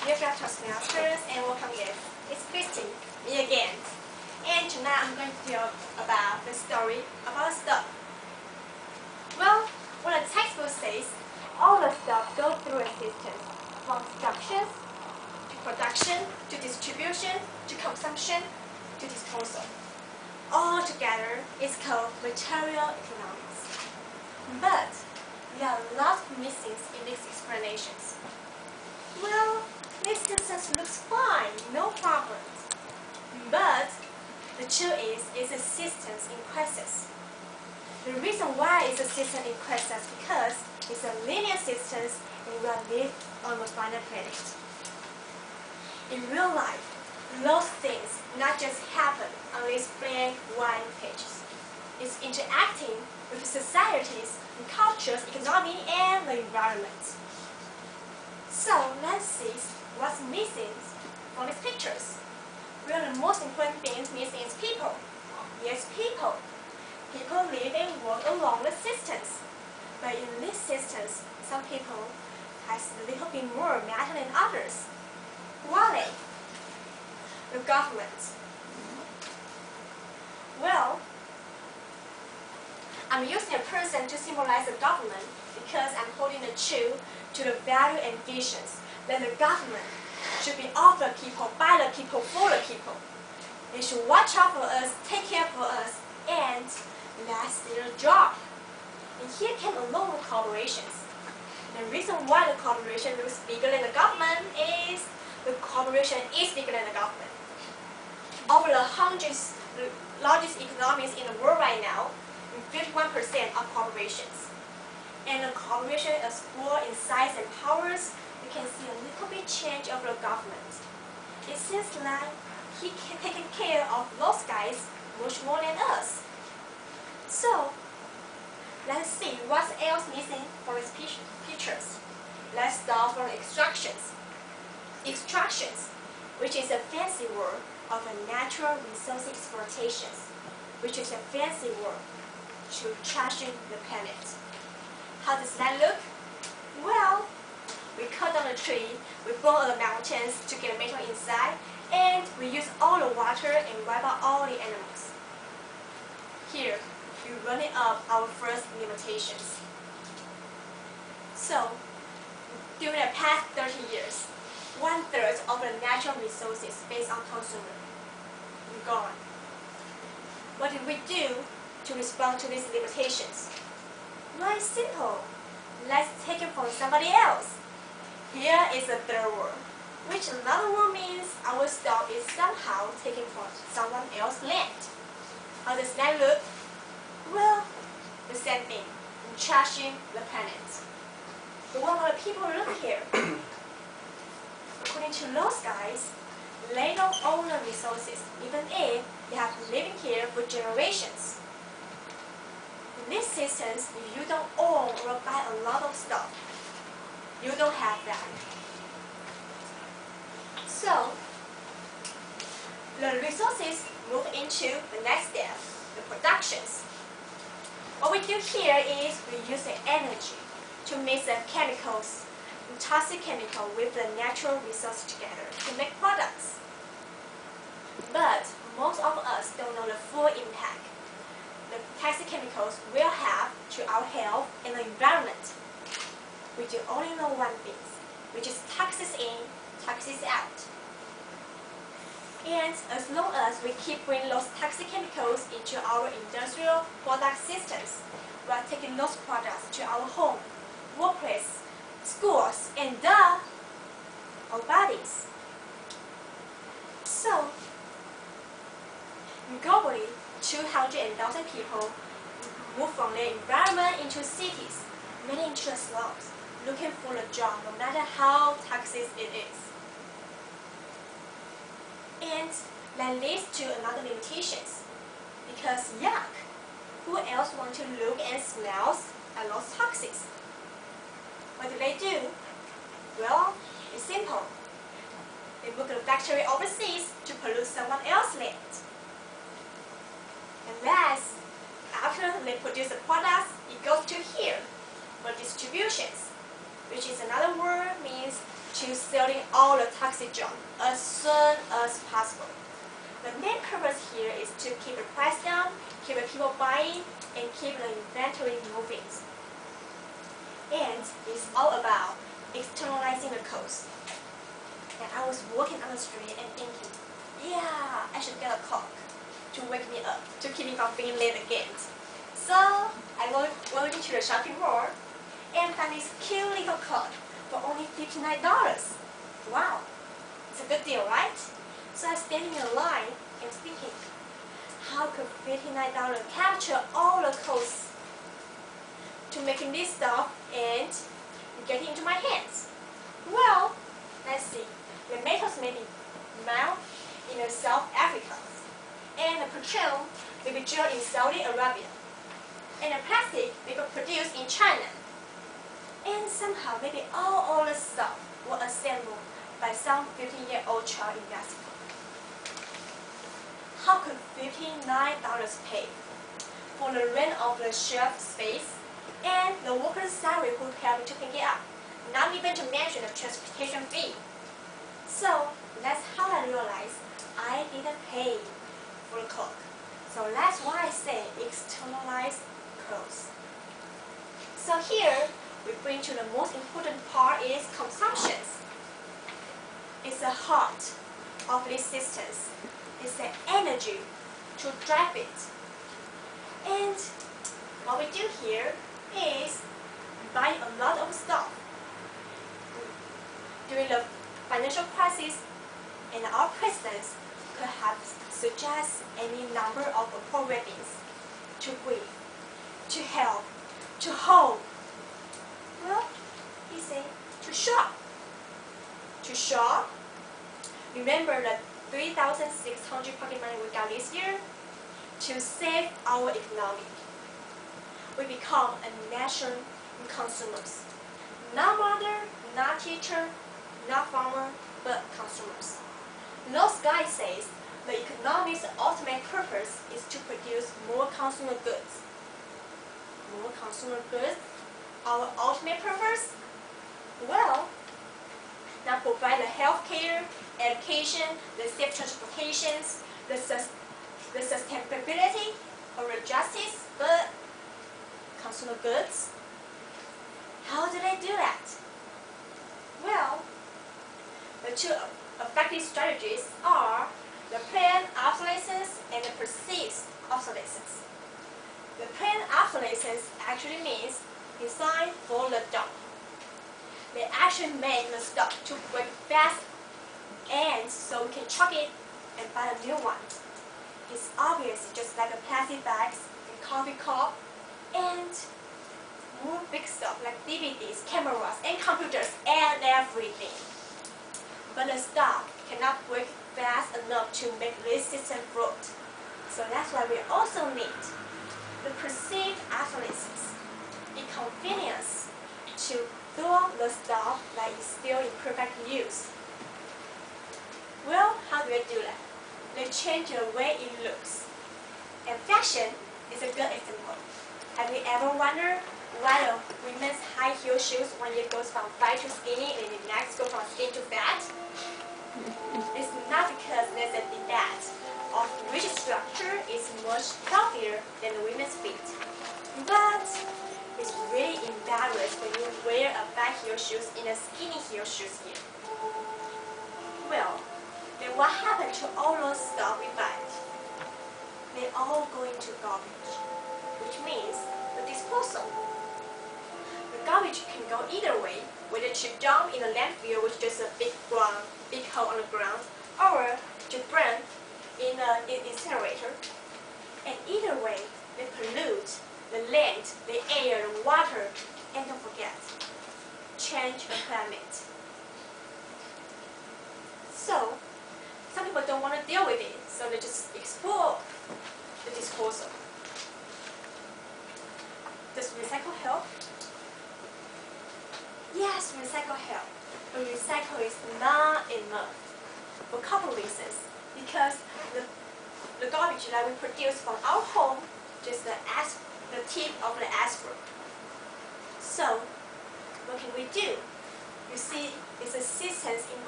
Dear Toastmasters and welcome guests, it's Christy, me again. And tonight I'm going to talk about the story about stuff. Well, what the textbook says, all the stuff goes through a system, from instructions to production to distribution to consumption to disposal. All together is called material economics. But there are lots of missings in these explanations. Well, this system looks fine, no problems. But the truth is, it's a system in crisis. The reason why it's a system in crisis is because it's a linear system and we live on a finite planet. In real life, those things not just happen on these blank white pages. It's interacting with societies, and cultures, economy, and the environment. So let's see what's missing from these pictures. Well, the most important things missing is people. Yes, people. People live and work along the systems. But in these systems, some people have a little bit more matter than others. Why? The government. Well, I'm using a person to symbolize the government because I'm holding the truth to the value and visions that the government should be of the people, by the people, for the people. They should watch out for us, take care for us, and that's their job. And here came along with corporations. The reason why the corporation looks bigger than the government is the corporation is bigger than the government. Over the hundreds largest economies in the world right now, 51% are corporations. And the corporation is full in size and powers, you can see a little bit change of the government. It seems like he can take care of those guys much more than us. So, let's see what else missing from these pictures. Let's start from extractions. Extractions, which is a fancy word of a natural resource exploitation, which is a fancy word to trashing the planet. How does that look? Well, we cut down the tree, we burn the mountains to get metal inside, and we use all the water and wipe out all the animals. Here, we're running up our first limitations. So, during the past 30 years, 1/3 of the natural resources based on consumer are gone. What did we do to respond to these limitations? Well, it's simple. Let's take it from somebody else. Here is a third word, which another word means our stuff is somehow taken from someone else's land. How does that look? Well, the same thing, trashing the planet. But what about the people who live here? According to those guys, they don't own the resources, even if they have been living here for generations. In these systems, if you don't own or buy a lot of stuff, you don't have that. So, the resources move into the next step, the productions. What we do here is we use the energy to mix the chemicals, toxic chemical with the natural resource together to make products. But most of us don't know the full impact the toxic chemicals will have to our health and the environment. We do only know one thing, which is toxins in, toxins out. And as long as we keep bringing those toxic chemicals into our industrial product systems, we are taking those products to our home, workplace, schools, and our bodies. So, globally, 200,000 people move from their environment into cities, many into the slums, looking for a job, no matter how toxic it is. And that leads to another limitations, because yuck, who else wants to look and smell at those toxins? What do? Well, it's simple. They book a factory overseas to pollute someone else's land. And that's, after they produce the products, it goes to here for distributions, which is another word means to selling all the toxic junk as soon as possible. The main purpose here is to keep the price down, keep the people buying, and keep the inventory moving. And it's all about externalizing the cost. And I was walking on the street and thinking, yeah, I should get a Coke to wake me up, to keep me from being late again. So I went into the shopping mall and found this cute little Coke for only $59. Wow, it's a good deal, right? So I was standing in line and thinking, how could $59 capture all the costs to making this stuff and get it into my hands? Well, let's see. The metals may be made in South Africa, and the petroleum may be drilled in Saudi Arabia, and the plastic may be produced in China. And somehow maybe all the stuff were assembled by some 15-year-old child in Mexico. How could $59 pay for the rent of the shelf space and the worker's salary who helped to pick it up, not even to mention the transportation fee? So that's how I realized I didn't pay for the Coke. So that's why I say externalized costs. So here we bring to the most important part is consumptions. It's the heart of these systems. It's the energy to drive it. And what we do here is buy a lot of stuff. During the financial crisis, and our presidents could have suggested any number of programs to grieve, to help, to hold. Well, he said to shop. To shop. Remember the 3,600 pocket money we got this year? To save our economy. We become a nation of consumers. Not mother, not teacher, not farmer, but consumers. Those guys says the economy's ultimate purpose is to produce more consumer goods. More consumer goods? Our ultimate purpose? Well, now provide the health care, education, the safe transportations, the sustainability, or the justice, but consumer goods? How do they do that? Well, the two effective strategies are the planned obsolescence and the perceived obsolescence. The planned obsolescence actually means designed for the dump. They actually make the stuff to break fast, and so we can chuck it and buy a new one. It's obvious, just like the plastic bags and coffee cup, and more big stuff like DVDs, cameras, and computers, and everything. But the stuff cannot break fast enough to make this system float. So that's why we also need the perceived obsolescence, the convenience to throw the stuff that is still in perfect use. Well, how do they do that? They change the way it looks. And fashion is a good example. Have you ever wondered why a women's high heel shoes one year goes from fat to skinny and the next goes from skinny to fat? It's not because there's a debate of which structure is much healthier than the women's feet. But it's really embarrassing when you wear a fat heel shoes in a skinny heel shoes here. Well, then what happened to all those stuff we buy? They all go into garbage, which means the disposal. The garbage can go either way, whether to dump in a landfill, which is a big hole on the ground, or to burn in an incinerator. And either way, they pollute the land, the air, the water, and don't forget, change the climate. So, some people don't want to deal with it, so they just explore the disposal. Does recycle help? Yes, recycle help, but recycle is not enough for a couple reasons. Because the garbage that we produce from our home, just the tip of the iceberg. So, what can we do? You see, it's a sentence in